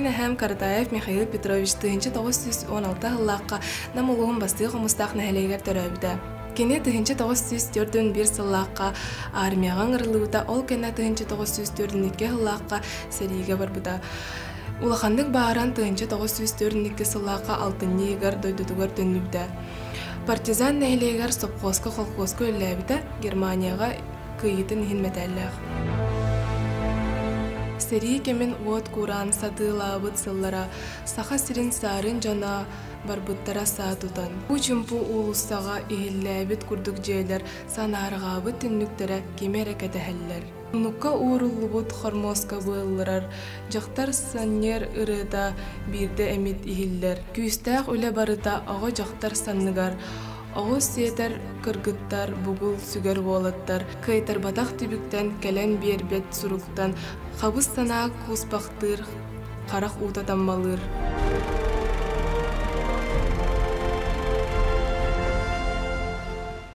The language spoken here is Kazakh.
Мин әһәм Каратаев Михаил Петрович 1916 хыллаққа намылуын басты қомыстақ нәхелегер төрәбіді. Кене 1941 сыллаққа армияған ырылуыда, ол кене 1942 хыллаққа сәріге барбыда. Улахандық бағаран 1942 сыллаққа алтынны егер дойдудугар төнлүбді. Партизан нәхелегер сопқосқа қолқосқа өлләбіді Германияға күйетін хинметәлләқ. Сәрі кемен уот куран садылабыт сыллара, саха сирин сарын жана барбыттара саатутан. Учумпу улустаға ихилләбіт күрдік жейлер санарғабыт түннүктері кемер әкәтәхәлләр. Нукка ууруллубут хормоска бұыллырар, жақтар саннер ырыда бирді әмит ихиллер. Күйістәқ үлі барыда ағы жақтар санныгар, Оғыз сетер кыргыттар бугул сүгер болаттар, кайтар батақ түбіктен кәлен бербет сұруқтан, қабыз сана куспақтыр, қарақ ұта таммалыр.